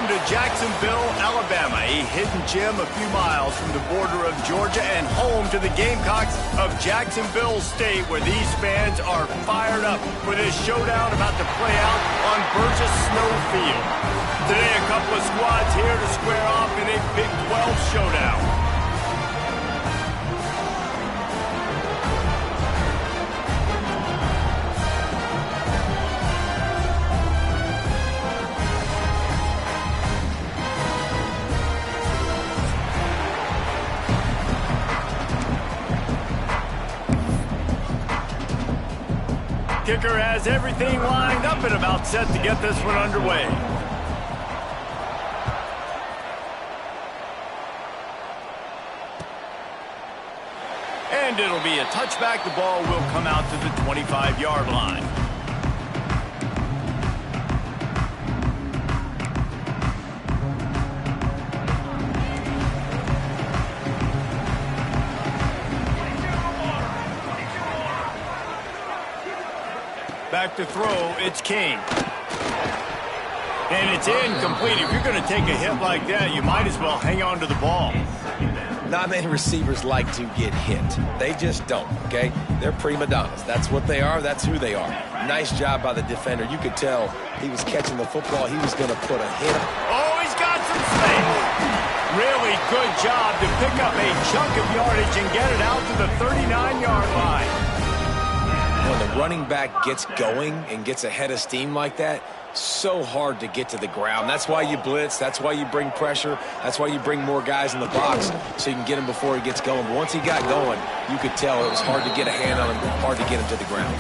Welcome to Jacksonville, Alabama, a hidden gem a few miles from the border of Georgia and home to the Gamecocks of Jacksonville State, where these fans are fired up for this showdown about to play out on Burgess Snow Field. Today, a couple of squads here to square off in a Big 12 showdown. Kicker has everything lined up and about set to get this one underway. And it'll be a touchback. The ball will come out to the 25-yard line. Back to throw, it's King. And it's incomplete. If you're going to take a hit like that, you might as well hang on to the ball. Not many receivers like to get hit. They just don't, okay? They're prima donnas. That's what they are. That's who they are. Nice job by the defender. You could tell he was catching the football. He was going to put a hit. Oh, he's got some space. Really good job to pick up a chunk of yardage and get it out to the 39-yard line. When the running back gets going and gets ahead of steam like that, so hard to get to the ground. That's why you blitz. That's why you bring pressure. That's why you bring more guys in the box so you can get him before he gets going. But once he got going, you could tell it was hard to get a hand on him, hard to get him to the ground.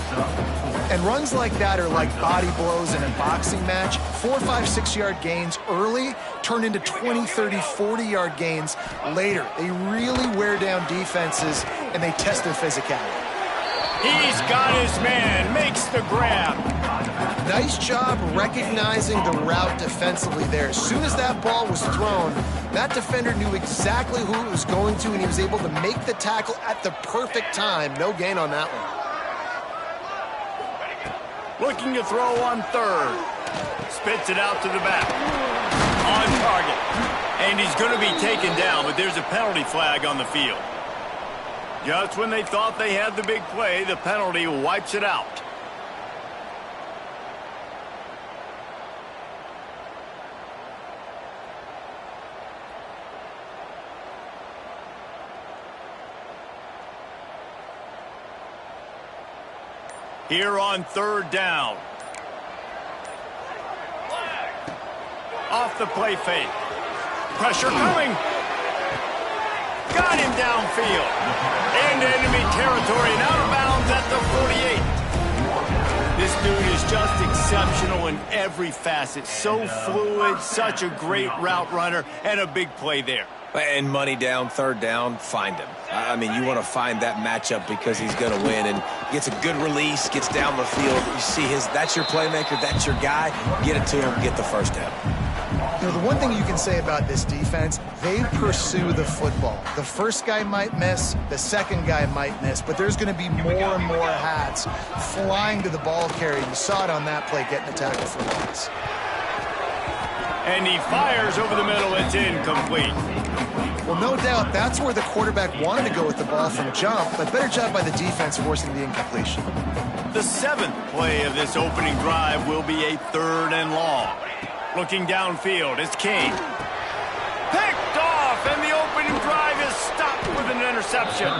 And runs like that are like body blows in a boxing match. 4, 5, 6-yard gains early turn into 20, 30, 40-yard gains later. They really wear down defenses, and they test their physicality. He's got his man, makes the grab. Nice job recognizing the route defensively there. As soon as that ball was thrown, that defender knew exactly who it was going to, and he was able to make the tackle at the perfect time. No gain on that one. Looking to throw on third. Spits it out to the back. On target. And he's going to be taken down, but there's a penalty flag on the field. Just when they thought they had the big play, the penalty wipes it out. Here on third down. Off the play fake. Pressure coming. Got him downfield. Into enemy territory and out of bounds at the 48. This dude is just exceptional in every facet. So fluid, such a great route runner, and a big play there. And money down, third down, find him. I mean, you want to find that matchup because he's going to win and gets a good release, gets down the field. You see that's your playmaker, that's your guy. Get it to him, get the first down. You know, the one thing you can say about this defense, they pursue the football. The first guy might miss, the second guy might miss, but there's going to be more and more hats flying to the ball carrier. You saw it on that play, getting the tackle for loss. And he fires over the middle. It's incomplete. Well, no doubt that's where the quarterback wanted to go with the ball from jump, but better job by the defense forcing the incompletion. The 7th play of this opening drive will be a 3rd and long. Looking downfield, it's King. Picked off, and the opening drive is stopped with an interception.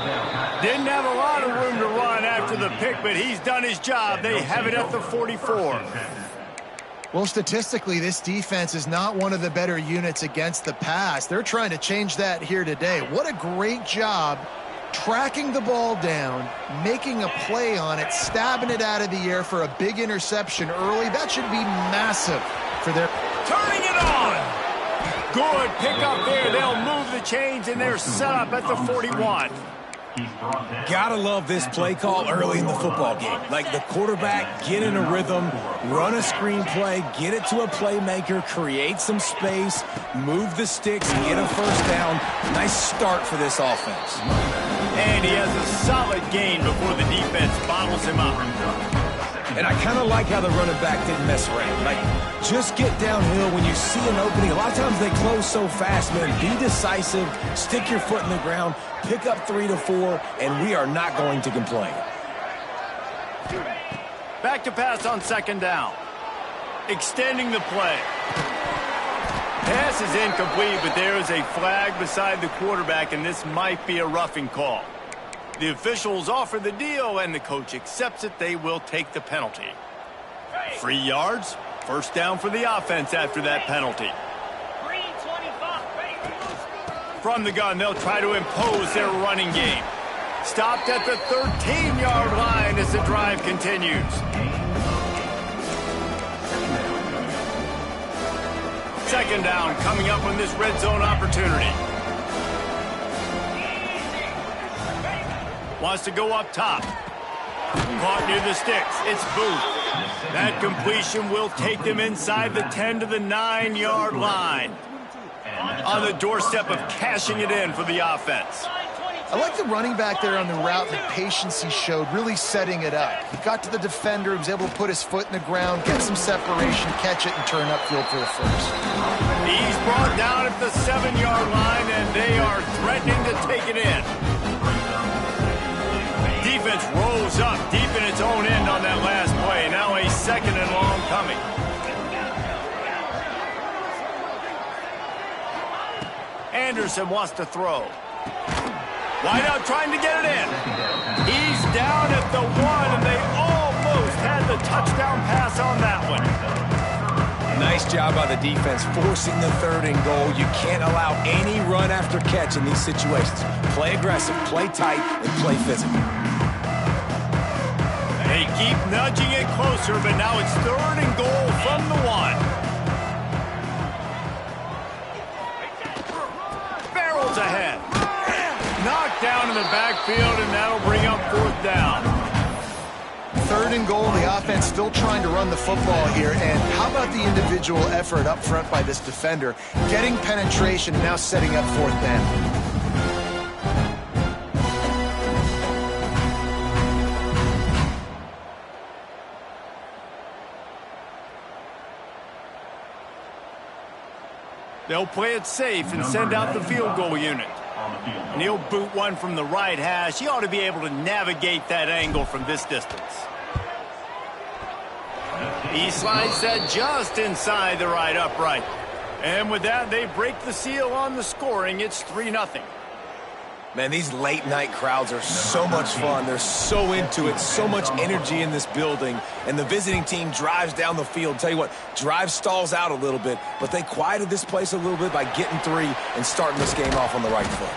Didn't have a lot of room to run after the pick, but he's done his job. They have it at the 44. Well, statistically, this defense is not one of the better units against the pass. They're trying to change that here today. What a great job tracking the ball down, making a play on it, stabbing it out of the air for a big interception early. That should be massive for their... Turning it on! Good pickup there. They'll move the chains, and they're set up at the 41. Gotta love this play call early in the football game. Like the quarterback, get in a rhythm, run a screen play, get it to a playmaker, create some space, move the sticks, get a first down. Nice start for this offense. And he has a solid gain before the defense bottles him up. And I kind of like how the running back didn't mess around. Like, just get downhill when you see an opening. A lot of times they close so fast, man. Be decisive, stick your foot in the ground, pick up 3 to 4, and we are not going to complain. Back to pass on second down. Extending the play. Pass is incomplete, but there is a flag beside the quarterback, and this might be a roughing call. The officials offer the deal, and the coach accepts it. They will take the penalty. 3 yards, first down for the offense after that penalty. From the gun, they'll try to impose their running game. Stopped at the 13-yard line as the drive continues. Second down coming up on this red zone opportunity. Wants to go up top. Caught near the sticks. It's Booth. That completion will take them inside the 10 to the 9-yard line. On the doorstep of cashing it in for the offense. I like the running back there on the route, the patience he showed, really setting it up. He got to the defender, he was able to put his foot in the ground, get some separation, catch it, and turn upfield for the first. He's brought down at the 7-yard line, and they are threatening to take it in. Defense rolls up deep in its own end on that last play. Now a second and long coming. Anderson wants to throw. Wide out trying to get it in. He's down at the 1, and they almost had the touchdown pass on that one. Nice job by the defense forcing the 3rd and goal. You can't allow any run after catch in these situations. Play aggressive, play tight, and play physical. They keep nudging it closer, but now it's 3rd and goal from the 1. Barrels ahead. Knocked down in the backfield, and that'll bring up 4th down. 3rd and goal, the offense still trying to run the football here, and how about the individual effort up front by this defender, getting penetration and now setting up 4th down. They'll play it safe and send out the field goal unit. And he'll boot one from the right hash. He ought to be able to navigate that angle from this distance. He slides that just inside the right upright. And with that, they break the seal on the scoring. It's 3-0. Man, these late-night crowds are so much fun. They're so into it, so much energy in this building. And the visiting team drives down the field. Tell you what, drive stalls out a little bit, but they quieted this place a little bit by getting 3 and starting this game off on the right foot.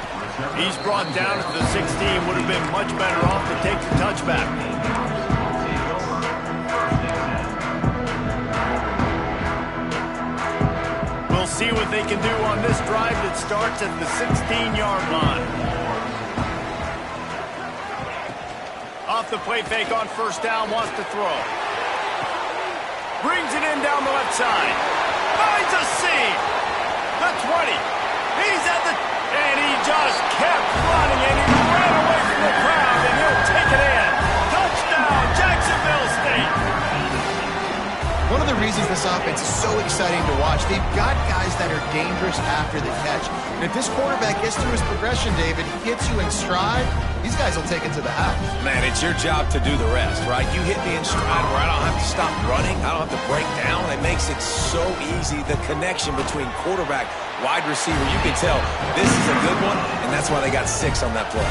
He's brought down at the 16. Would have been much better off to take the touchback. We'll see what they can do on this drive that starts at the 16-yard line. Off the play fake on first down, wants to throw. Brings it in down the left side. Finds a seam. The 20. He's at the... And he just kept running, and he ran away from the crowd, and he'll take it in. Touchdown, Jacksonville State. One of the reasons this offense is so exciting to watch, they've got guys that are dangerous after the catch. And if this quarterback gets through his progression, David, he gets you in stride, these guys will take it to the house. Man, it's your job to do the rest, right? You hit me in stride where I don't have to stop running. I don't have to break down. It makes it so easy. The connection between quarterback, wide receiver, you can tell this is a good one, and that's why they got 6 on that play.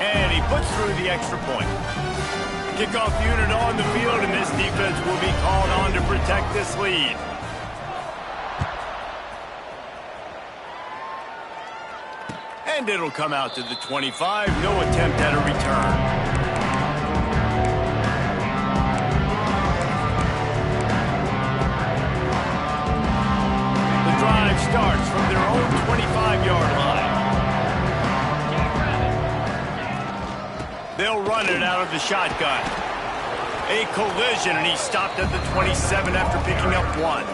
And he puts through the extra point. Kickoff unit on the field, and this defense will be called on to protect this lead. And it'll come out to the 25. No attempt at a return. The drive starts from their own 25-yard line. They'll run it out of the shotgun. A collision, and he stopped at the 27 after picking up 1.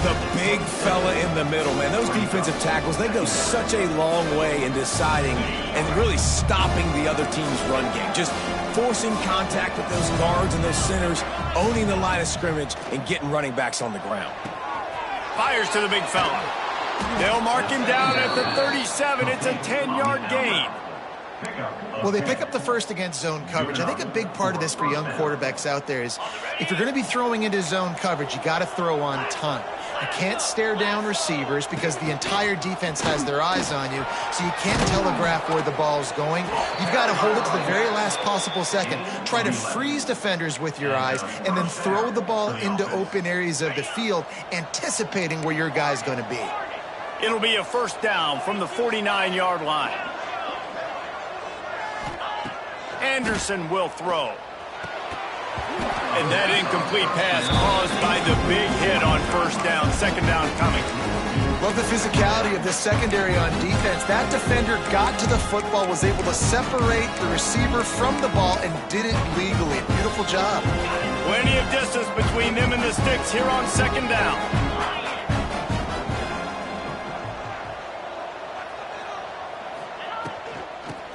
The big fella in the middle, man. Those defensive tackles, they go such a long way in deciding and really stopping the other team's run game. Just forcing contact with those guards and those centers, owning the line of scrimmage, and getting running backs on the ground. Fires to the big fella. They'll mark him down at the 37. It's a 10-yard gain. Well, they pick up the first against zone coverage. I think a big part of this for young quarterbacks out there is if you're going to be throwing into zone coverage, you got to throw on time. You can't stare down receivers because the entire defense has their eyes on you, so you can't telegraph where the ball's going. You've got to hold it to the very last possible second. Try to freeze defenders with your eyes and then throw the ball into open areas of the field, anticipating where your guy's going to be. It'll be a first down from the 49-yard line. Anderson will throw. And that incomplete pass caused by the big hit on first down. Second down coming. Love the physicality of this secondary on defense. That defender got to the football, was able to separate the receiver from the ball, and did it legally. Beautiful job. Plenty of distance between them and the sticks here on second down.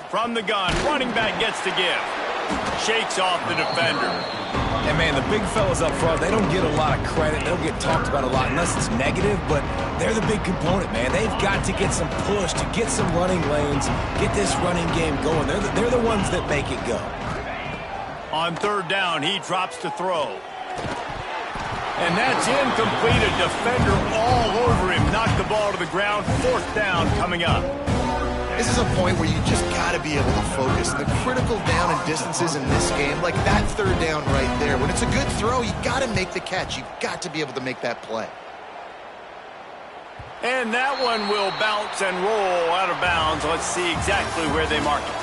From the gun, running back gets to give. Shakes off the defender. And, man, the big fellas up front, they don't get a lot of credit. They don't get talked about a lot unless it's negative, but they're the big component, man. They've got to get some push, to get some running lanes, get this running game going. They're the ones that make it go. On third down, he drops to throw. And that's incomplete. A defender all over him. Knocked the ball to the ground. Fourth down coming up. This is a point where you just got to be able to focus. The critical down and distances in this game, like that third down right there. When it's a good throw, you got to make the catch. You got to be able to make that play. And that one will bounce and roll out of bounds. Let's see exactly where they mark it.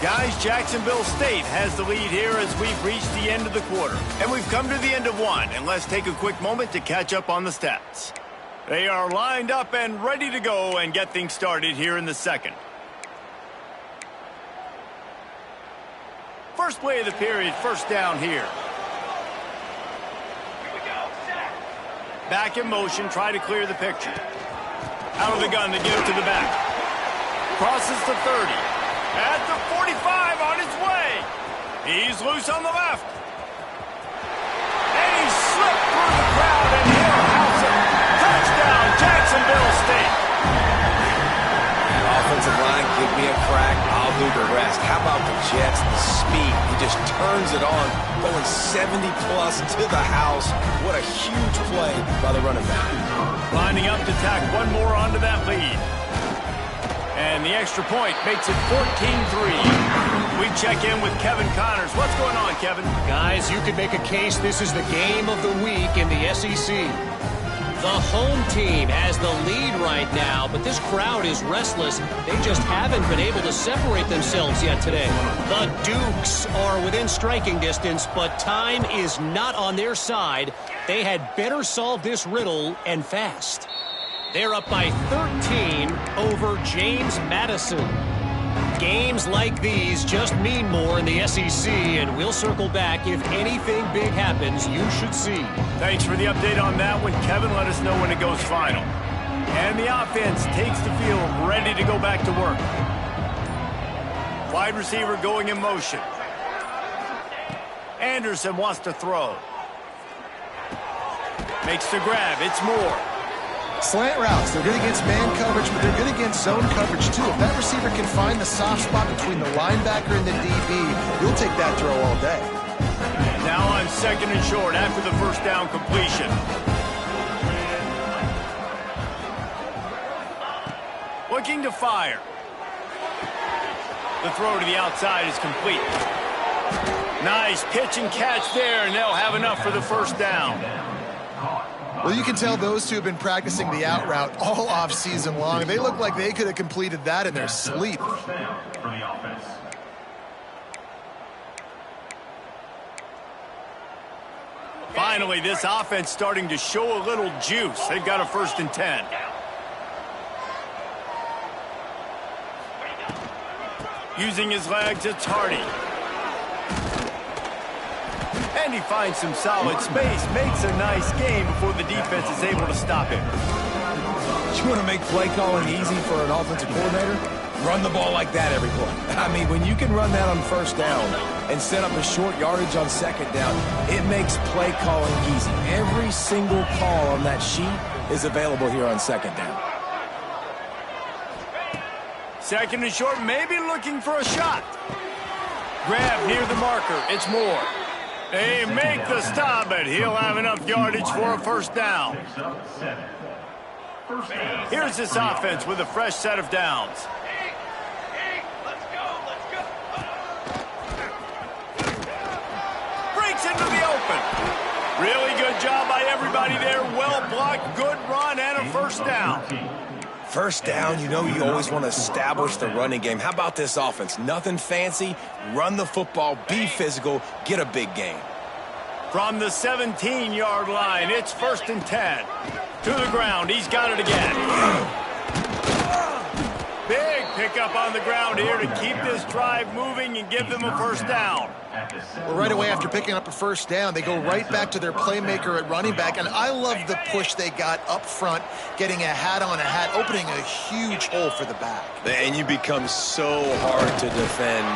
Guys, Jacksonville State has the lead here as we've reached the end of the quarter. And we've come to the end of one. And let's take a quick moment to catch up on the stats. They are lined up and ready to go and get things started here in the second. First play of the period, first down here. Back in motion, try to clear the picture. Out of the gun to give it to the back. Crosses the 30. At the 45 on his way. He's loose on the left. And he slipped through the crowd and he'll house it. Touchdown, Jacksonville State. Offensive line, give me a crack, I'll do the rest. How about the Jets, the speed? He just turns it on, going 70-plus to the house. What a huge play by the running back. Lining up to tack one more onto that lead. And the extra point makes it 14-3. We check in with Kevin Connors. What's going on, Kevin? Guys, you could make a case this is the game of the week in the SEC. The home team has the lead right now, but this crowd is restless. They just haven't been able to separate themselves yet today. The Dukes are within striking distance, but time is not on their side. They had better solve this riddle, and fast. They're up by 13 over James Madison. Games like these just mean more in the SEC, and we'll circle back if anything big happens you should see. Thanks for the update on that one, Kevin. Let us know when it goes final. And the offense takes the field, ready to go back to work. Wide receiver going in motion. Anderson wants to throw. Makes the grab. It's Moore. Slant routes, they're good against man coverage, but they're good against zone coverage too. If that receiver can find the soft spot between the linebacker and the DB, you'll take that throw all day. Now on second and short after the first down completion. Looking to fire. The throw to the outside is complete. Nice pitch and catch there, and they'll have enough for the first down. Well, you can tell those two have been practicing the out route all off season long. They look like they could have completed that in their sleep. Finally, this offense starting to show a little juice. They've got a 1st and 10. Using his legs, it's Hardy. And he finds some solid space, makes a nice game before the defense is able to stop him. You want to make play calling easy for an offensive coordinator? Run the ball like that every play. I mean, when you can run that on first down and set up a short yardage on second down, it makes play calling easy. Every single call on that sheet is available here on second down. Second and short, maybe looking for a shot. Grab near the marker. It's Moore. They make the stop, but he'll have enough yardage for a first down. Here's this offense with a fresh set of downs. Breaks into the open. Really good job by everybody there. Well blocked, good run, and a first down. First down, you know you always want to establish the running game. How about this offense? Nothing fancy. Run the football, be physical, get a big gain. From the 17-yard line, it's 1st and 10. To the ground, he's got it again. Big pickup on the ground here to keep this drive moving and give them a first down. Well, right away after picking up a first down, they go right back to their playmaker at running back, and I love the push they got up front, getting a hat on a hat, opening a huge hole for the back. And you become so hard to defend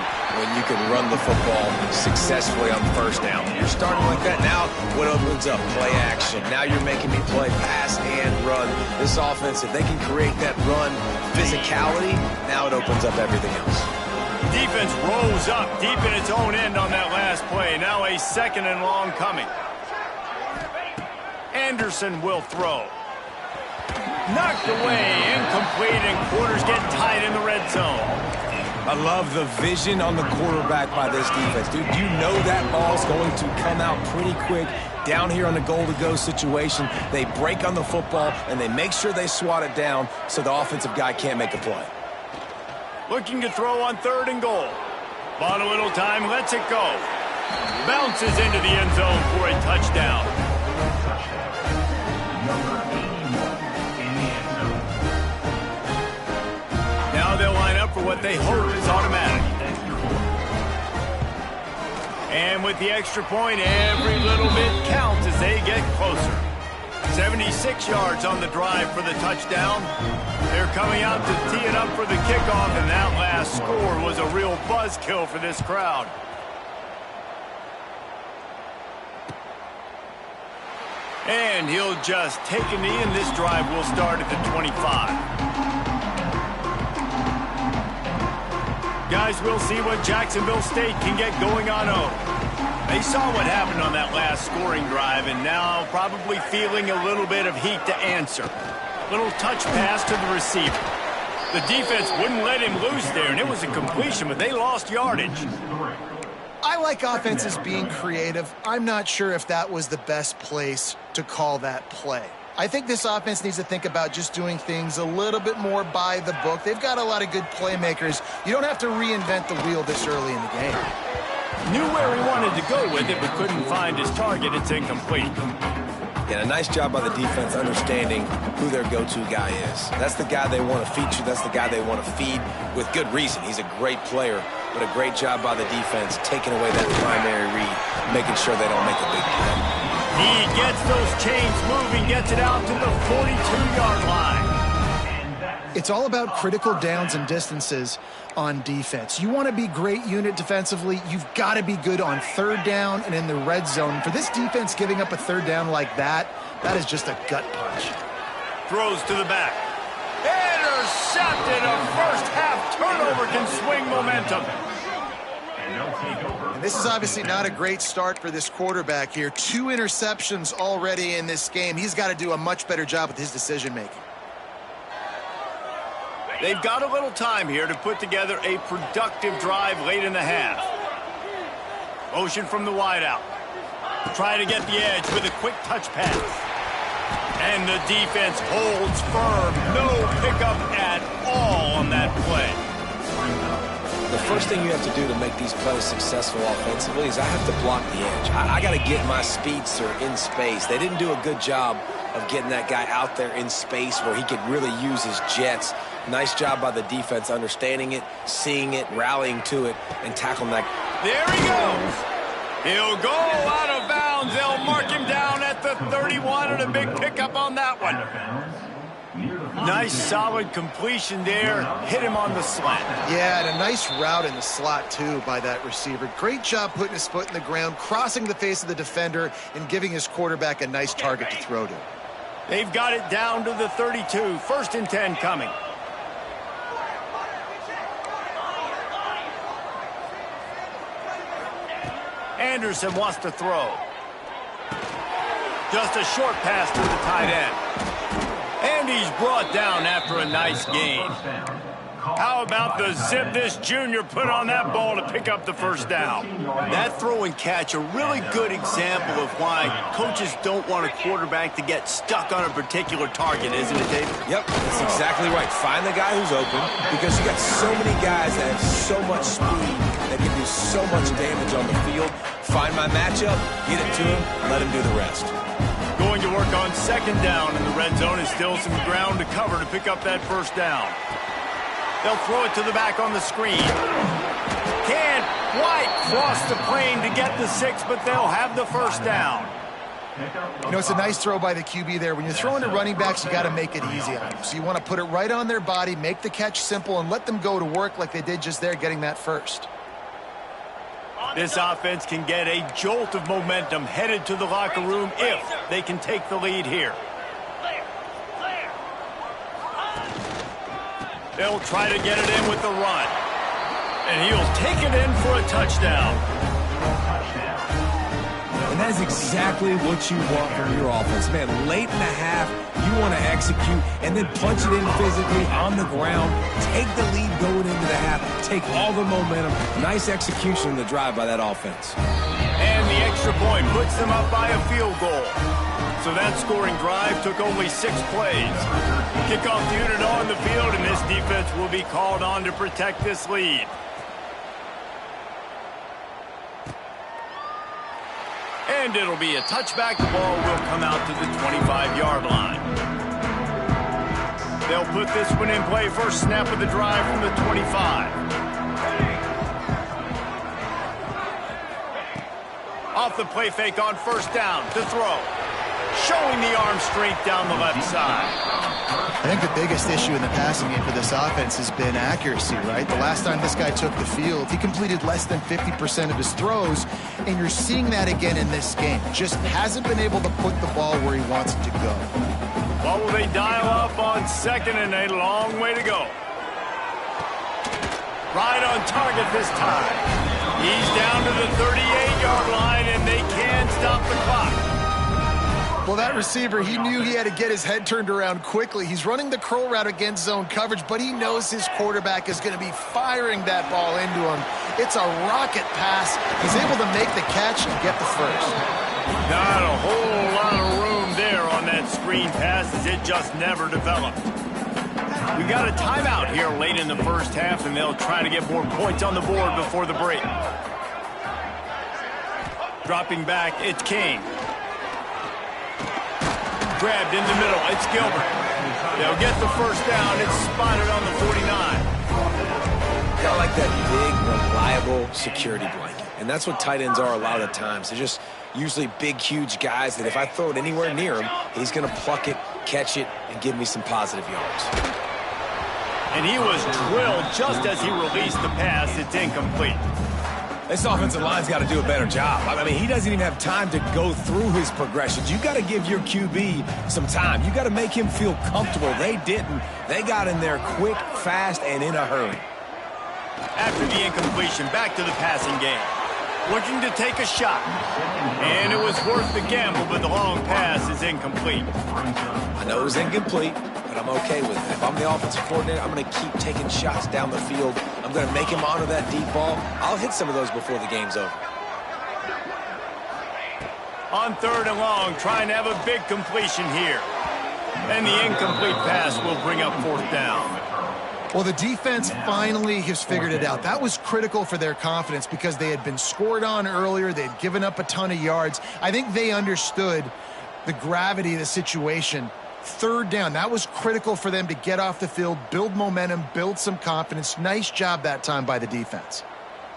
when you can run the football successfully on first down. You're starting like that. Now what opens up? Play action. Now you're making me play pass and run. This offense, if they can create that run physicality, now it opens up everything else. Defense rose up deep in its own end on that last play. Now a 2nd and long coming. Anderson will throw. Knocked away, incomplete, and quarters get tight in the red zone. I love the vision on the quarterback by this defense. Dude, you know that ball's going to come out pretty quick. Down here on the goal-to-go situation, they break on the football, and they make sure they swat it down so the offensive guy can't make a play. Looking to throw on 3rd and goal. Bought a little time, lets it go. Bounces into the end zone for a touchdown. Now they'll line up for what they hope is automatic. And with the extra point, every little bit counts as they get closer. 76 yards on the drive for the touchdown. They're coming out to tee it up for the kickoff, and that last score was a real buzzkill for this crowd. And he'll just take a knee, and this drive will start at the 25. Guys, we'll see what Jacksonville State can get going on home. They saw what happened on that last scoring drive, and now probably feeling a little bit of heat to answer. Little touch pass to the receiver. The defense wouldn't let him loose there, and it was a completion, but they lost yardage. I like offenses being creative. I'm not sure if that was the best place to call that play. I think this offense needs to think about just doing things a little bit more by the book. They've got a lot of good playmakers. You don't have to reinvent the wheel this early in the game. Knew where he wanted to go with it, but couldn't find his target. It's incomplete. Yeah, a nice job by the defense understanding who their go-to guy is. That's the guy they want to feature. That's the guy they want to feed with good reason. He's a great player, but a great job by the defense taking away that primary read, making sure they don't make a big play. He gets those chains moving, gets it out to the 42-yard line. It's all about critical downs and distances on defense. You want to be great unit defensively, you've got to be good on 3rd down and in the red zone. For this defense, giving up a 3rd down like that is just a gut punch. Throws to the back. Intercepted. A first-half turnover can swing momentum. And this is obviously not a great start for this quarterback here. 2 interceptions already in this game. He's got to do a much better job with his decision-making. They've got a little time here to put together a productive drive late in the half. Motion from the wideout. Try to get the edge with a quick touch pass. And the defense holds firm. No pickup at all on that play. The first thing you have to do to make these plays successful offensively is I have to block the edge. I got to get my speedster in space. They didn't do a good job of getting that guy out there in space where he could really use his jets. Nice job by the defense understanding it, seeing it, rallying to it, and tackling that. There he goes. He'll go out of bounds. They'll mark him down at the 31, and a big pickup on that one. Nice, solid completion there. Hit him on the slant. Yeah, and a nice route in the slot, too, by that receiver. Great job putting his foot in the ground, crossing the face of the defender, and giving his quarterback a nice target to throw to. They've got it down to the 32. 1st and 10 coming. Anderson wants to throw. Just a short pass to the tight end. And he's brought down after a nice gain. How about the zip this junior put on that ball to pick up the 1st down? That throw and catch, a really good example of why coaches don't want a quarterback to get stuck on a particular target, isn't it, Dave? Yep, that's exactly right. Find the guy who's open, because you got so many guys that have so much speed that can do so much damage on the field. Find my matchup, get it to him, let him do the rest. Going to work on 2nd down, and the red zone is still some ground to cover to pick up that 1st down. They'll throw it to the back on the screen. Can't quite cross the plane to get the 6, but they'll have the 1st down. You know, it's a nice throw by the QB there. When you're throwing to running backs, you got to make it easy on them. So you want to put it right on their body, make the catch simple, and let them go to work like they did just there, getting that 1st. This offense can get a jolt of momentum headed to the locker room if they can take the lead here. They'll try to get it in with the run. And he'll take it in for a touchdown. And that is exactly what you want from your offense. Man, late in the half, you want to execute and then punch it in physically on the ground. Take the lead going into the half. Take all the momentum. Nice execution in the drive by that offense. And the extra point puts them up by a field goal. So that scoring drive took only 6 plays. Kickoff unit on the field, and this defense will be called on to protect this lead. And it'll be a touchback. The ball will come out to the 25-yard line. They'll put this one in play. First snap of the drive from the 25. Off the play fake on 1st down to throw. Showing the arm strength down the left side. I think the biggest issue in the passing game for this offense has been accuracy, right? The last time this guy took the field, he completed less than 50% of his throws, and you're seeing that again in this game. Just hasn't been able to put the ball where he wants it to go. Well, will they dial up on 2nd, and a long way to go. Right on target this time. He's down to the 38-yard line, and they can stop the clock. Well, that receiver, he knew he had to get his head turned around quickly. He's running the curl route against zone coverage, but he knows his quarterback is going to be firing that ball into him. It's a rocket pass. He's able to make the catch and get the 1st. Not a whole lot of room there on that screen pass, as it just never developed. We got a timeout here late in the 1st half, and they'll try to get more points on the board before the break. Dropping back, it's King. Grabbed in the middle, it's Gilbert. They'll get the 1st down. It's spotted on the 49. Got like that big, reliable security blanket. And that's what tight ends are a lot of the times. They're just usually big, huge guys that if I throw it anywhere near him, he's going to pluck it, catch it, and give me some positive yards. And he was drilled just as he released the pass. It's incomplete. This offensive line's got to do a better job. I mean, he doesn't even have time to go through his progressions. You got to give your QB some time. You got to make him feel comfortable. They didn't. They got in there quick, fast, and in a hurry. After the incompletion, back to the passing game. Looking to take a shot. And it was worth the gamble, but the long pass is incomplete. I know it was incomplete, but I'm okay with it. If I'm the offensive coordinator, I'm going to keep taking shots down the field. I'm going to make him honor that deep ball. I'll hit some of those before the game's over. On 3rd and long, trying to have a big completion here. And the incomplete pass will bring up 4th down. Well, the defense finally has figured it out. That was critical for their confidence because they had been scored on earlier. They had given up a ton of yards. I think they understood the gravity of the situation. 3rd down, that was critical for them to get off the field, build momentum, build some confidence. Nice job that time by the defense.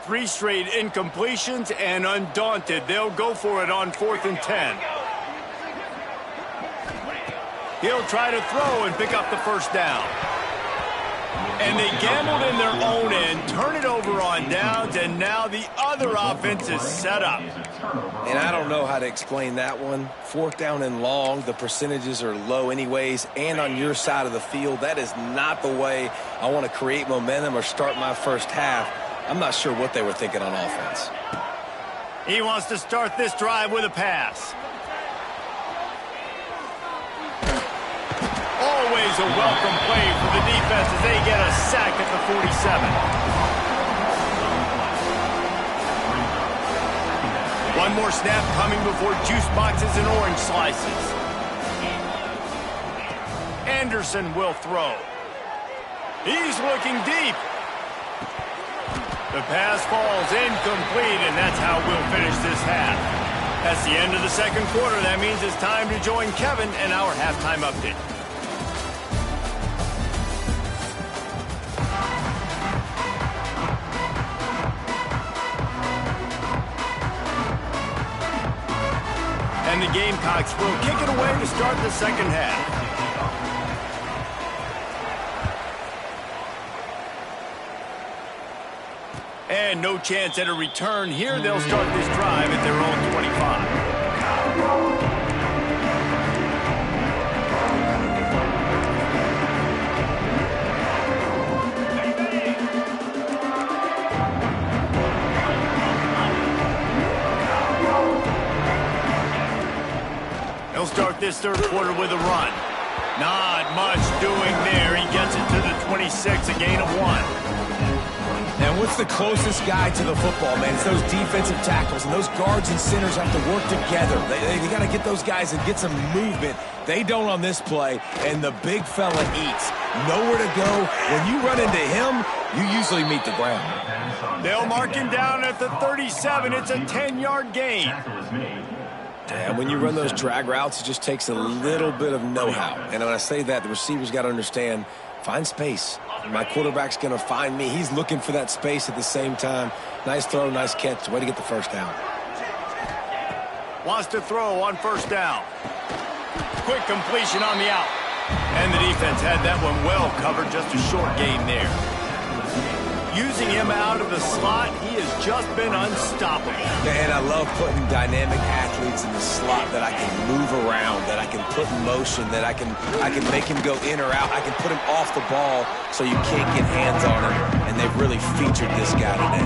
3 straight incompletions, and undaunted, they'll go for it on 4th and 10. He'll try to throw and pick up the first down. And they gambled in their own end, turn it over on downs, and now the other offense is set up. And I don't know how to explain that one. 4th down and long, the percentages are low anyways, and on your side of the field, that is not the way I want to create momentum or start my first half. I'm not sure what they were thinking on offense. He wants to start this drive with a pass. Always a welcome play for the defense as they get a sack at the 47. One more snap coming before juice boxes and orange slices. Anderson will throw. He's looking deep. The pass falls incomplete, and that's how we'll finish this half. That's the end of the second quarter. That means it's time to join Kevin and our halftime update. And the Gamecocks will kick it away to start the second half. And no chance at a return here. They'll start this drive at their own 25. He'll start this third quarter with a run. Not much doing there. He gets it to the 26, a gain of 1. And what's the closest guy to the football, man? It's those defensive tackles, and those guards and centers have to work together. They got to get those guys and get some movement. They don't on this play, and the big fella eats. Nowhere to go. When you run into him, you usually meet the ground. They'll mark him down at the 37. It's a 10-yard gain. And when you run those drag routes, it just takes a little bit of know-how. And when I say that, the receivers got to understand, find space. My quarterback's going to find me. He's looking for that space at the same time. Nice throw, nice catch. Way to get the first down. Wants to throw on first down. Quick completion on the out. And the defense had that one well covered. Just a short gain there. Using him out of the slot, he has just been unstoppable. And I love putting dynamic athletes in the slot that I can move around, that I can put in motion, that I can make him go in or out. I can put him off the ball so you can't get hands on him, and they've really featured this guy today.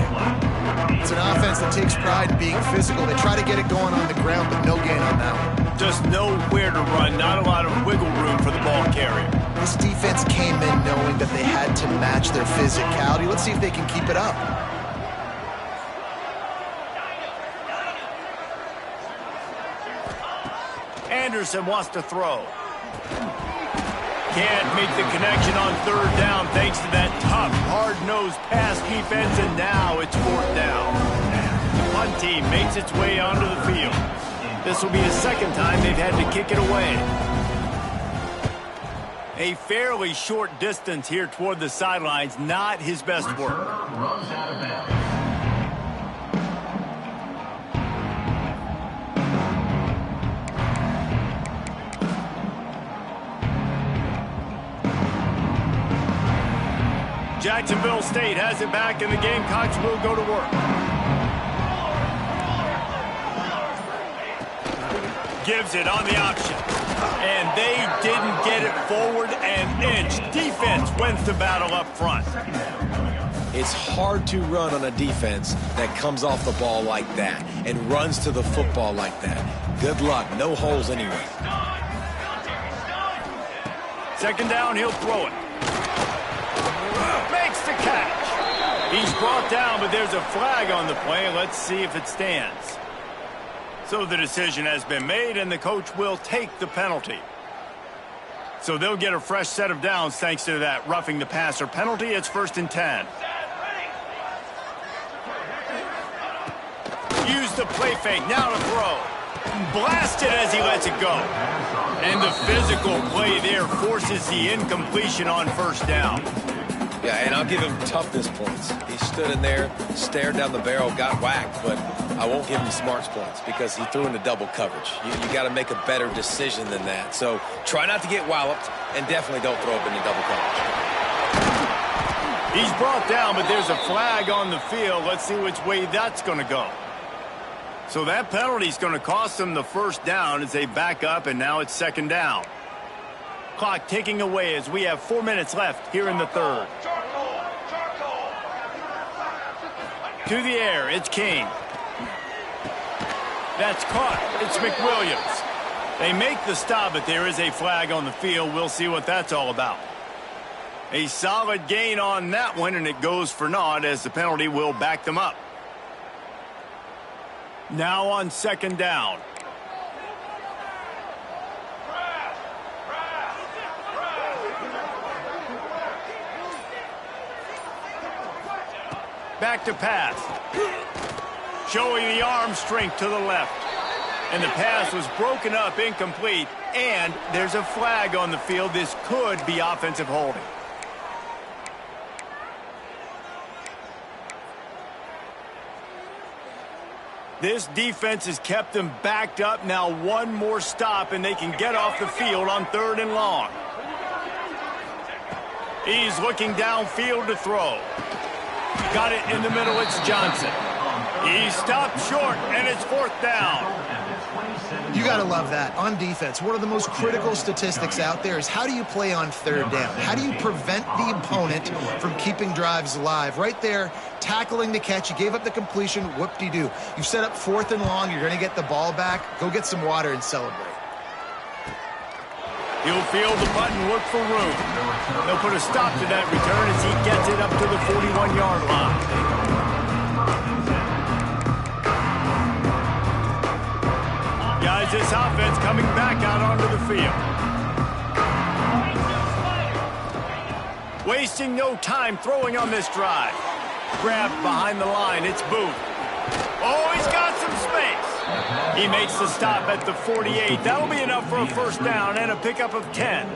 It's an offense that takes pride in being physical. They try to get it going on the ground, but no gain on that one. Just nowhere to run, not a lot of wiggle room for the ball carrier. This defense came in knowing that they had to match their physicality. Let's see if they can keep it up. Anderson wants to throw. Can't make the connection on third down thanks to that tough, hard-nosed pass defense, and now it's fourth down. The punt team makes its way onto the field. This will be the second time they've had to kick it away. A fairly short distance here toward the sidelines, not his best work. Jacksonville State has it back, and the Gamecocks will go to work. Gives it on the option. And they didn't get it forward an inch. Defense wins the battle up front. It's hard to run on a defense that comes off the ball like that and runs to the football like that. Good luck. No holes anywhere. Second down, he'll throw it. Makes the catch. He's brought down, but there's a flag on the play. Let's see if it stands. So the decision has been made, and the coach will take the penalty. So they'll get a fresh set of downs thanks to that roughing the passer penalty. It's 1st and 10. Use the play fake. Now to throw. Blasted as he lets it go. And the physical play there forces the incompletion on first down. Yeah, and I'll give him toughness points. He stood in there, stared down the barrel, got whacked, but I won't give him smarts points because he threw into double coverage. You got to make a better decision than that. So try not to get walloped, and definitely don't throw up into double coverage. He's brought down, but there's a flag on the field. Let's see which way that's going to go. So that penalty is going to cost them the first down as they back up, and now it's second down. Clock ticking away as we have 4 minutes left here in the third. To the air, it's King. That's caught. It's McWilliams. They make the stop, but there is a flag on the field. We'll see what that's all about. A solid gain on that one, and it goes for naught as the penalty will back them up. Now on second down. Back to pass. Showing the arm strength to the left. And the pass was broken up, incomplete, and there's a flag on the field. This could be offensive holding. This defense has kept them backed up. Now one more stop, and they can get off the field on third and long. He's looking downfield to throw. Got it in the middle. It's Johnson. He stopped short, and it's fourth down. You got to love that. On defense, one of the most critical statistics out there is how do you play on third down? How do you prevent the opponent from keeping drives alive? Right there, tackling the catch. You gave up the completion. Whoop-de-doo. You've set up fourth and long. You're going to get the ball back. Go get some water and celebrate. He'll field the button, look for room. They'll put a stop to that return as he gets it up to the 41-yard line. Guys, this offense coming back out onto the field. Wasting no time throwing on this drive. Grabbed behind the line, it's Booth. Oh, he's got some space. He makes the stop at the 48. That'll be enough for a first down and a pickup of 10.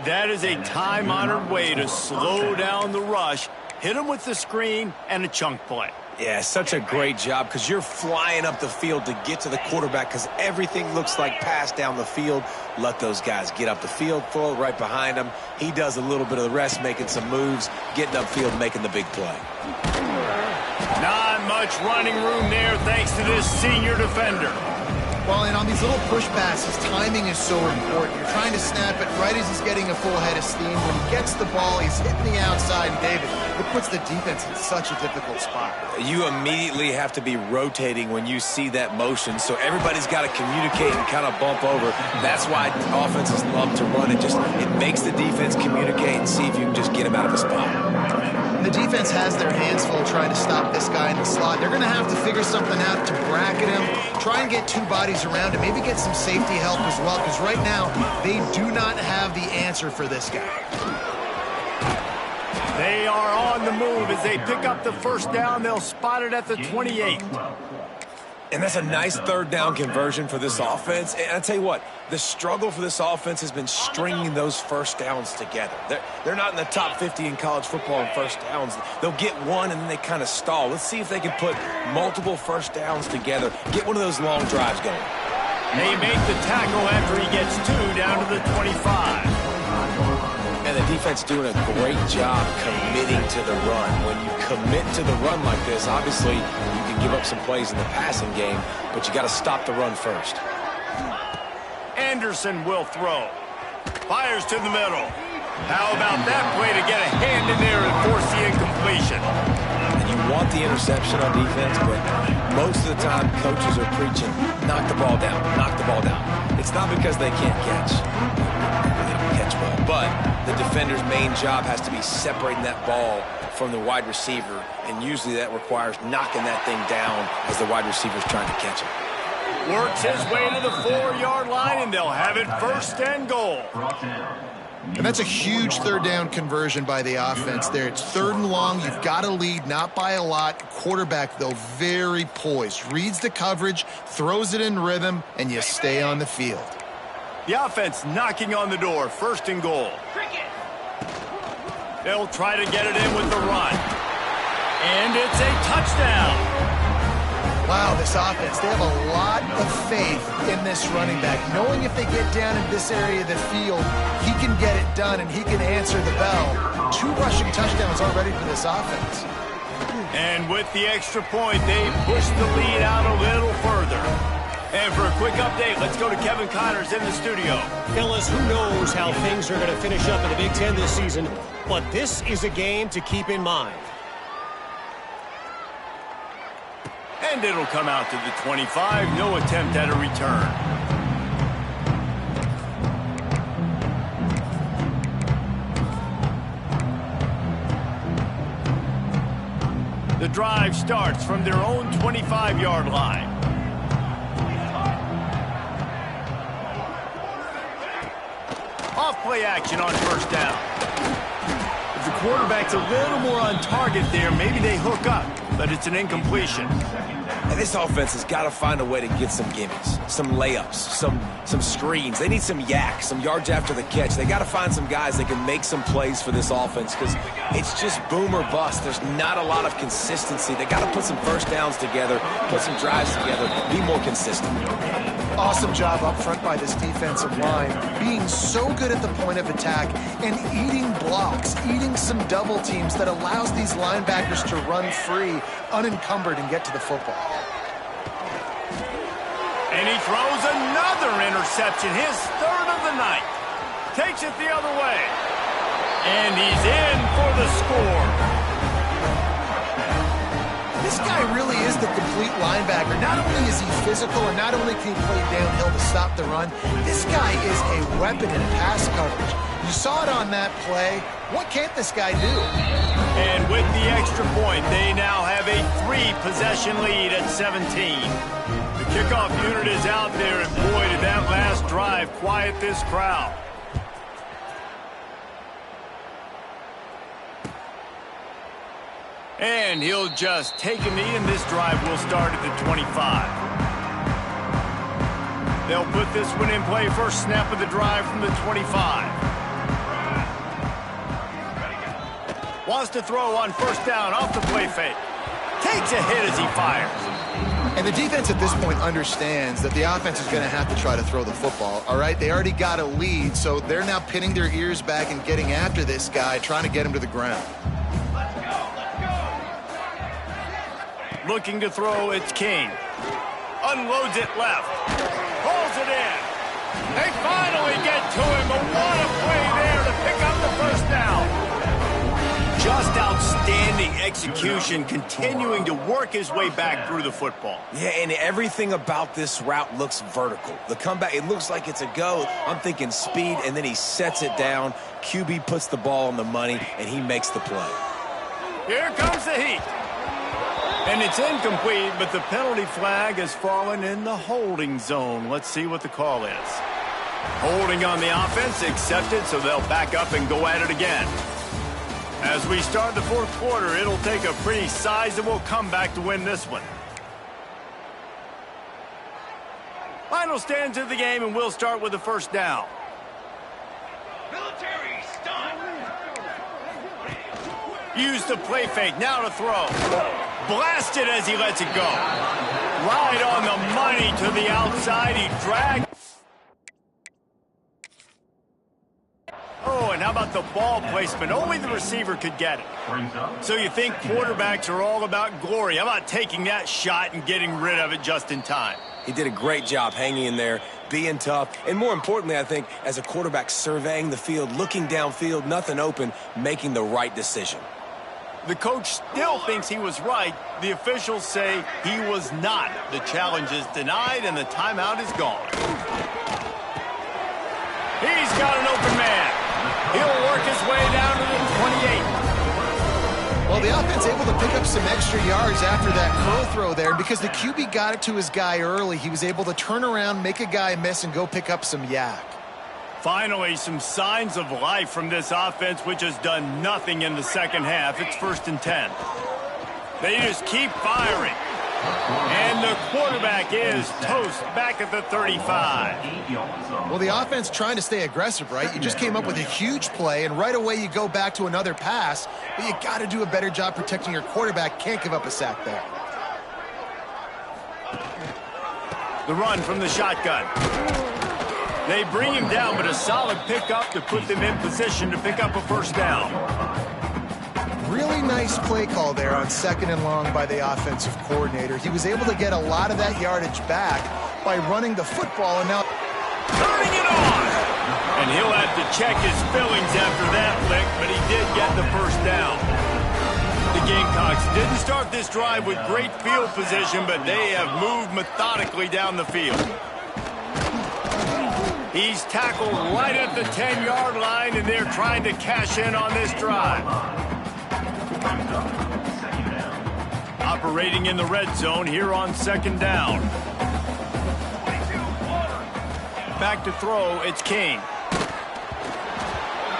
That is a time-honored way to slow down the rush, hit him with the screen, and a chunk play. Yeah, such a great job because you're flying up the field to get to the quarterback because everything looks like pass down the field. Let those guys get up the field, throw it right behind him. He does a little bit of the rest, making some moves, getting upfield, making the big play. Not much running room there thanks to this senior defender. Well, and on these little push passes, timing is so important. You're trying to snap it right as he's getting a full head of steam. When he gets the ball, he's hitting the outside, and David, it puts the defense in such a difficult spot. You immediately have to be rotating when you see that motion, so everybody's got to communicate and kind of bump over. That's why offenses love to run it. It makes the defense communicate and see if you can just get him out of a spot. The defense has their hands full trying to stop this guy in the slot. They're going to have to figure something out to bracket him, try and get two bodies around him, maybe get some safety help as well, because right now they do not have the answer for this guy. They are on the move as they pick up the first down. They'll spot it at the 28. And that's a nice third down conversion for this offense. And I tell you what, the struggle for this offense has been stringing those first downs together. They're not in the top 50 in college football in first downs. They'll get one and then they kind of stall. Let's see if they can put multiple first downs together. Get one of those long drives going. They make the tackle after he gets two down to the 25. And the defense doing a great job committing to the run. When you commit to the run like this, obviously you can give up some plays in the passing game, but you got to stop the run first. Anderson will throw. Fires to the middle. How about that play to get a hand in there and force the incompletion? And you want the interception on defense, but most of the time coaches are preaching, knock the ball down, knock the ball down. It's not because they can't catch. They don't catch well, but the defender's main job has to be separating that ball from the wide receiver, and usually that requires knocking that thing down as the wide receiver's trying to catch it. Works his way to the 4-yard line, and they'll have it first and goal. And that's a huge third down conversion by the offense there. It's third and long. You've got to lead, not by a lot. Quarterback, though, very poised. Reads the coverage, throws it in rhythm, and you stay on the field. The offense knocking on the door, first and goal. They'll try to get it in with the run. And it's a touchdown. Wow, this offense, they have a lot of faith in this running back, knowing if they get down in this area of the field, he can get it done and he can answer the bell. 2 rushing touchdowns already for this offense. And with the extra point, they push the lead out a little further. And for a quick update, let's go to Kevin Connors in the studio. Fellas, who knows how things are going to finish up in the Big Ten this season, but this is a game to keep in mind. And it'll come out to the 25. No attempt at a return. The drive starts from their own 25-yard line. Off-play action on first down. If the quarterback's a little more on target there, maybe they hook up, but it's an incompletion. And this offense has got to find a way to get some gimmies, some layups, some screens. They need some yak, some yards after the catch. They got to find some guys that can make some plays for this offense because it's just boom or bust. There's not a lot of consistency. They got to put some first downs together, put some drives together, be more consistent. Awesome job up front by this defensive line, being so good at the point of attack and eating blocks, eating some double teams that allows these linebackers to run free, unencumbered, and get to the football. And he throws another interception, his 3rd of the night. Takes it the other way. And he's in for the score. This guy really is the complete linebacker. Not only is he physical and not only can he play downhill to stop the run, this guy is a weapon in pass coverage. You saw it on that play. What can't this guy do? And with the extra point, they now have a 3-possession lead at 17. The kickoff unit is out there, and boy, did that last drive quiet this crowd. And he'll just take a knee, and this drive will start at the 25. They'll put this one in play. First snap of the drive from the 25. Wants to throw on first down off the play fake. Takes a hit as he fires. And the defense at this point understands that the offense is going to have to try to throw the football, all right? They already got a lead, so they're now pinning their ears back and getting after this guy, trying to get him to the ground. Looking to throw, it's King. Unloads it left. Pulls it in. They finally get to him, but what a play there to pick up the first down. Just outstanding execution, continuing to work his way back through the football. Yeah, and everything about this route looks vertical. The comeback, it looks like it's a go. I'm thinking speed, and then he sets it down. QB puts the ball on the money, and he makes the play. Here comes the heat. And it's incomplete, but the penalty flag has fallen in the holding zone. Let's see what the call is. Holding on the offense, accepted, so they'll back up and go at it again. As we start the 4th quarter, it'll take a pretty sizable comeback to win this one. Final stands of the game, and we'll start with the first down. Military stun. Use the play fake, now to throw. Blasted as he lets it go. Right on the money to the outside. He dragged. Oh, and how about the ball placement? Only the receiver could get it. So you think quarterbacks are all about glory. How about taking that shot and getting rid of it just in time? He did a great job hanging in there, being tough, and more importantly, I think, as a quarterback, surveying the field, looking downfield, nothing open, making the right decision. The coach still thinks he was right. The officials say he was not. The challenge is denied, and the timeout is gone. He's got an open man. He'll work his way down to the 28. Well, the offense able to pick up some extra yards after that curl throw there. Because the QB got it to his guy early, he was able to turn around, make a guy miss, and go pick up some yak. Finally, some signs of life from this offense, which has done nothing in the second half. It's 1st and 10. They just keep firing. And the quarterback is toast back at the 35. Well, the offense trying to stay aggressive, right? You just came up with a huge play, and right away you go back to another pass, but you got to do a better job protecting your quarterback. Can't give up a sack there. The run from the shotgun. They bring him down, but a solid pickup to put them in position to pick up a first down. Really nice play call there on 2nd and long by the offensive coordinator. He was able to get a lot of that yardage back by running the football, and now turning it on. And he'll have to check his fillings after that flick, but he did get the first down. The Gamecocks didn't start this drive with great field position, but they have moved methodically down the field. He's tackled right at the 10-yard line, and they're trying to cash in on this drive. Operating in the red zone here on 2nd down. Back to throw, it's King.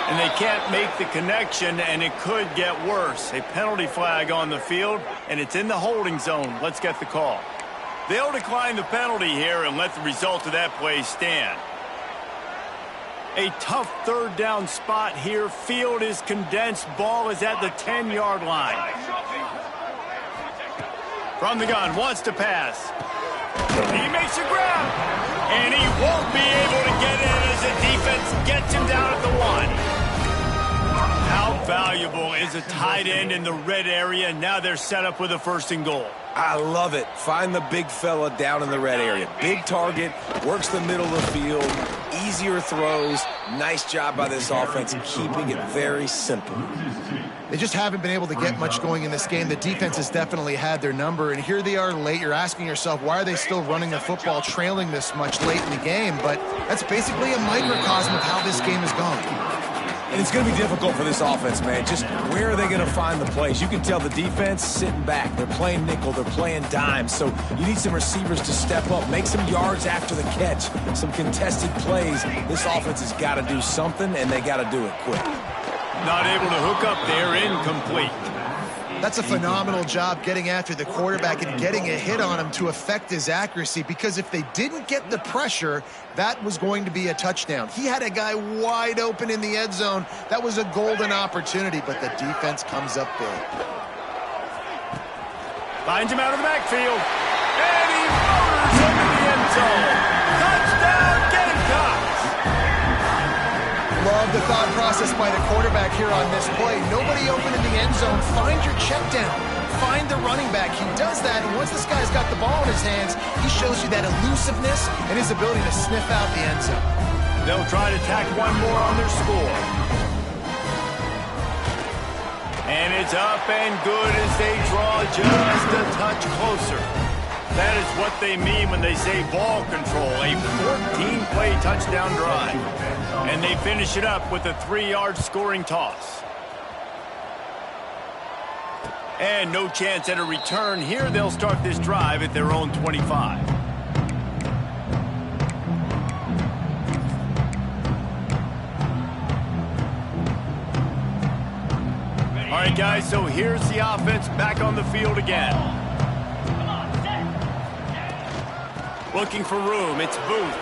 And they can't make the connection, and it could get worse. A penalty flag on the field, and it's in the holding zone. Let's get the call. They'll decline the penalty here and let the result of that play stand. A tough 3rd down spot here. Field is condensed. Ball is at the 10-yard line. From the gun, wants to pass. He makes a grab. And he won't be able to get in as the defense gets him down at the 1. How valuable is a tight end in the red area? Now they're set up with a 1st and goal. I love it. Find the big fella down in the red area. Big target, works the middle of the field, easier throws. Nice job by this offense keeping it very simple. they just haven't been able to get much going in this game. The defense has definitely had their number, and here they are late. You're asking yourself, why are they still running the football, trailing this much late in the game? But that's basically a microcosm of how this game has gone. And it's going to be difficult for this offense, man. Just where are they going to find the plays? You can tell the defense sitting back. They're playing nickel. They're playing dime. So you need some receivers to step up, make some yards after the catch, some contested plays. This offense has got to do something, and they got to do it quick. Not able to hook up there, incomplete. That's a phenomenal job getting after the quarterback and getting a hit on him to affect his accuracy, because if they didn't get the pressure, that was going to be a touchdown. He had a guy wide open in the end zone. That was a golden opportunity, but the defense comes up big. Finds him out of the backfield, and he motors into the end zone. Touchdown, Gamecocks! Love the thought process by the quarterback here on this play. Nobody open in the end zone. Find your check down. Find the running back. He does that, and once this guy's got the ball in his hands, he shows you that elusiveness and his ability to sniff out the end zone. They'll try to tack one more on their score. And it's up and good as they draw just a touch closer. That is what they mean when they say ball control. A 14-play touchdown drive. And they finish it up with a 3-yard scoring toss. And no chance at a return here. They'll start this drive at their own 25. All right, guys, so here's the offense back on the field again. Looking for room, it's Booth.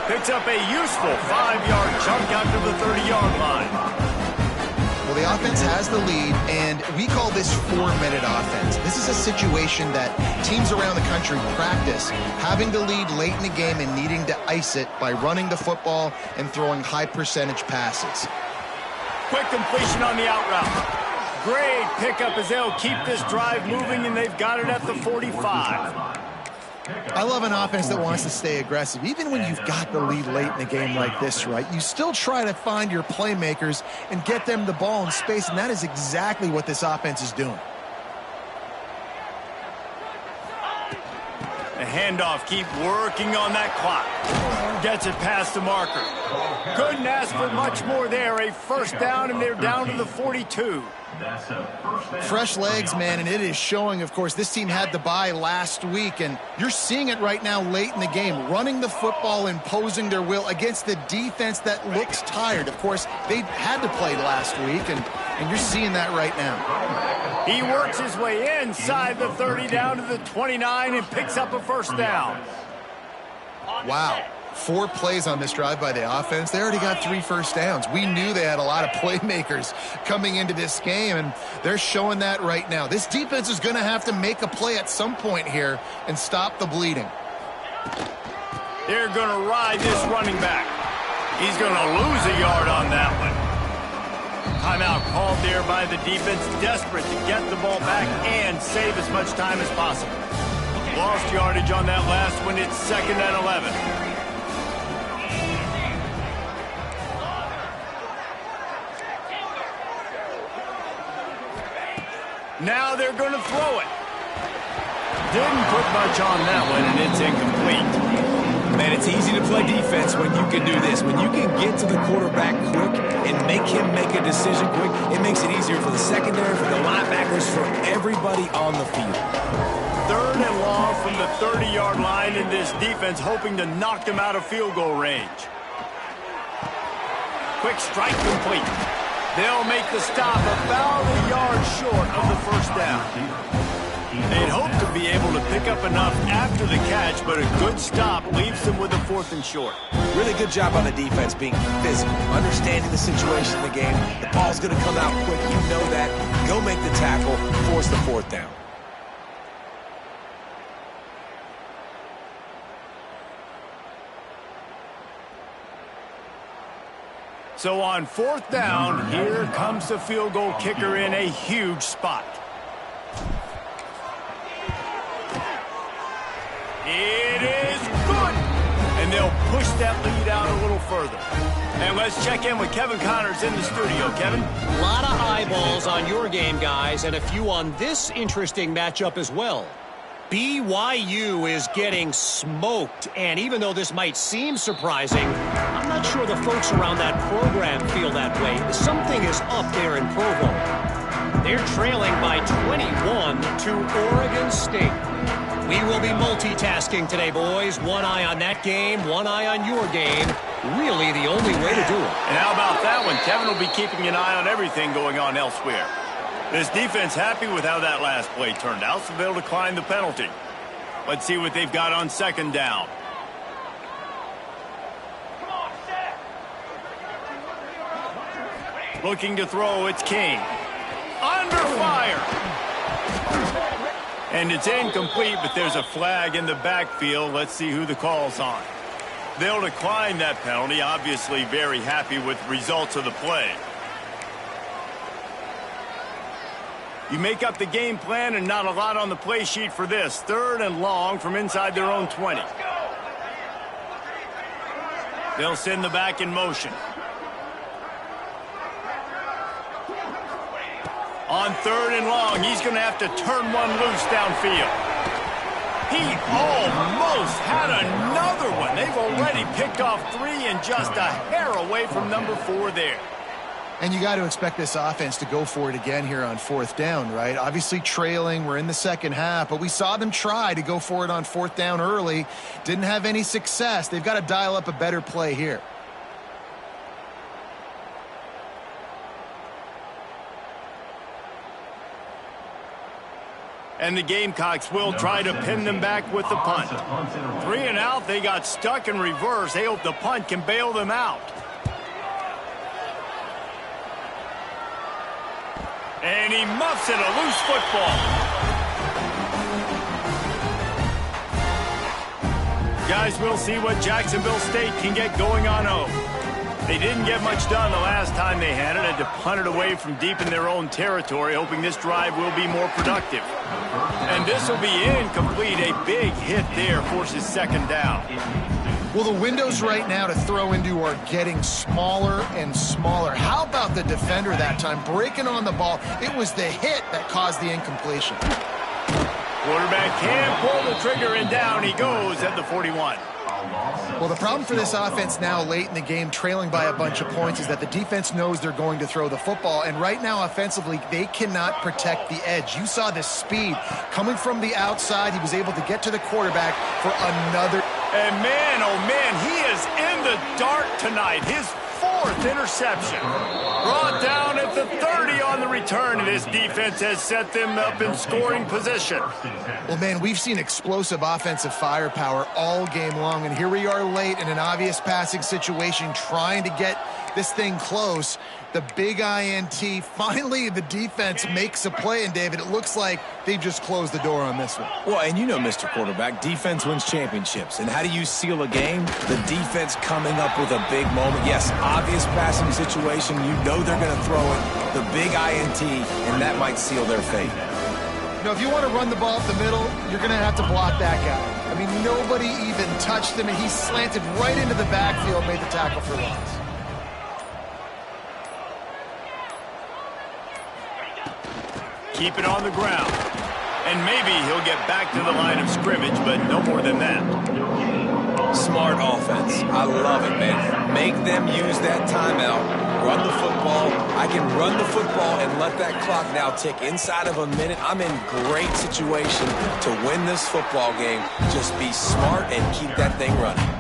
Picks up a useful 5-yard chunk out to the 30-yard line. Well, the offense has the lead, and we call this 4-minute offense. This is a situation that teams around the country practice, having the lead late in the game and needing to ice it by running the football and throwing high-percentage passes. Quick completion on the out route. Great pickup as they'll keep this drive moving, and they've got it at the 45. I love an offense that wants to stay aggressive. Even when you've got the lead late in a game like this, right, you still try to find your playmakers and get them the ball in space, and that is exactly what this offense is doing. The handoff, keep working on that clock. Gets it past the marker. Couldn't ask for much more there. A first down, and they're down to the 42. Fresh legs, man, and it is showing. Of course, this team had the bye last week, and you're seeing it right now late in the game, running the football, imposing their will against the defense that looks tired. Of course, they had to play last week, and And you're seeing that right now. He works his way inside the 30 down to the 29 and picks up a first down. Wow. 4 plays on this drive by the offense. They already got 3 first downs. We knew they had a lot of playmakers coming into this game, and they're showing that right now. This defense is going to have to make a play at some point here and stop the bleeding. They're going to ride this running back. He's going to lose a yard on that one. Timeout called there by the defense, desperate to get the ball back and save as much time as possible. Lost yardage on that last one. It's 2nd and 11. Now they're going to throw it. Didn't put much on that one, and it's incomplete. Man, it's easy to play defense when you can do this. When you can get to the quarterback quick and make him make a decision quick, it makes it easier for the secondary, for the linebackers, for everybody on the field. 3rd and long from the 30-yard line, in this defense hoping to knock them out of field goal range. Quick strike complete. They'll make the stop about a yard short of the first down. They'd hope to be able to pick up enough after the catch, but a good stop leaves them with a 4th and short. Really good job on the defense being physical, understanding the situation in the game. The ball's going to come out quick. You know that. Go make the tackle, force the 4th down. So on 4th down, here comes the field goal kicker in a huge spot. It is good! And they'll push that lead out a little further. And let's check in with Kevin Connors in the studio. Kevin? A lot of eyeballs on your game, guys, and a few on this interesting matchup as well. BYU is getting smoked, and even though this might seem surprising, I'm not sure the folks around that program feel that way. Something is up there in Provo. They're trailing by 21 to Oregon State. We will be multitasking today, boys. One eye on that game, one eye on your game. Really the only way to do it. And how about that one? Kevin will be keeping an eye on everything going on elsewhere. This defense happy with how that last play turned out, so they'll decline the penalty. Let's see what they've got on 2nd down. Looking to throw, it's King. Under fire! And it's incomplete, but there's a flag in the backfield. Let's see who the call's on. They'll decline that penalty, obviously very happy with the results of the play. You make up the game plan and not a lot on the play sheet for this. 3rd and long from inside their own 20. They'll send the back in motion. On 3rd and long, he's going to have to turn one loose downfield. He almost had another one. They've already picked off 3 and just a hair away from number 4 there. And you got to expect this offense to go for it again here on 4th down, right? Obviously trailing, we're in the 2nd half, but we saw them try to go for it on 4th down early. Didn't have any success. They've got to dial up a better play here. And the Gamecocks will try to pin them back with the punt. 3 and out, they got stuck in reverse. They hope the punt can bail them out. And he muffs it, a loose football. Guys, we'll see what Jacksonville State can get going on home. They didn't get much done the last time they had it. Had to punt it away from deep in their own territory, hoping this drive will be more productive. And this will be incomplete. A big hit there forces 2nd down. Well, the windows right now to throw into are getting smaller and smaller. How about the defender that time breaking on the ball? It was the hit that caused the incompletion. Quarterback can pull the trigger, and down he goes at the 41. Well, the problem for this offense now late in the game, trailing by a bunch of points, is that the defense knows they're going to throw the football. And right now, offensively, they cannot protect the edge. You saw the speed coming from the outside. He was able to get to the quarterback for another. And man, oh man, he is in the dark tonight. His 4th interception. Brought down at the 30 on return, and this defense has set them up in scoring position. Well, man, we've seen explosive offensive firepower all game long, and here we are late in an obvious passing situation trying to get this thing close. The big INT. Finally, the defense makes a play, and David, it looks like they've just closed the door on this one. Well, and you know, Mr. Quarterback, defense wins championships. And how do you seal a game? The defense coming up with a big moment. Yes, obvious passing situation. You know they're going to throw it. The big INT, and that might seal their fate. You know, if you want to run the ball up the middle, you're going to have to block that guy. I mean, nobody even touched him, and he slanted right into the backfield, made the tackle for loss. Keep it on the ground. And maybe he'll get back to the line of scrimmage, but no more than that. Smart offense. I love it, man. Make them use that timeout. Run the football. I can run the football and let that clock now tick inside of a minute. I'm in great situation to win this football game. Just be smart and keep that thing running.